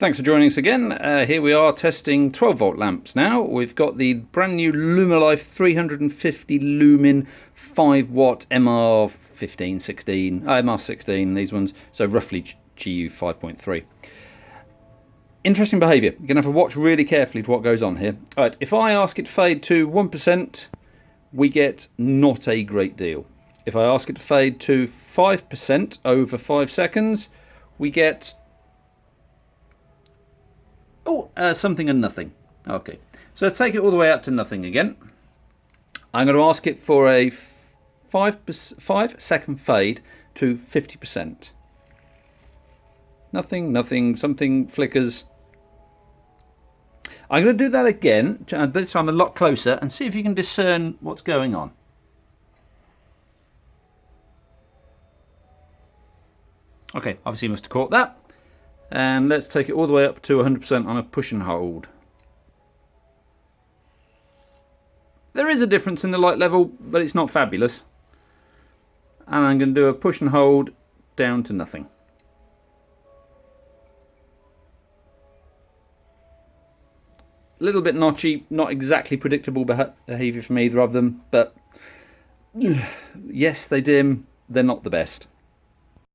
Thanks for joining us again. Here we are testing 12 volt lamps now. We've got the brand new LumiLife 350Lmn 5 watt MR15, 16, MR16, these ones, so roughly GU 5.3. Interesting behaviour. You're going to have to watch really carefully to what goes on here. Alright, if I ask it to fade to 1%, we get not a great deal. If I ask it to fade to 5% over 5 seconds, we get something and nothing. Okay, so let's take it all the way out to nothing again. I'm going to ask it for a 5-second fade to 50%. Nothing, nothing, something flickers. I'm going to do that again, this time a lot closer, and see if you can discern what's going on. Okay, obviously you must have caught that. And let's take it all the way up to 100% on a push and hold. There is a difference in the light level, but it's not fabulous. And I'm going to do a push and hold down to nothing. A little bit notchy, not exactly predictable behaviour from either of them, but yes, they dim, they're not the best.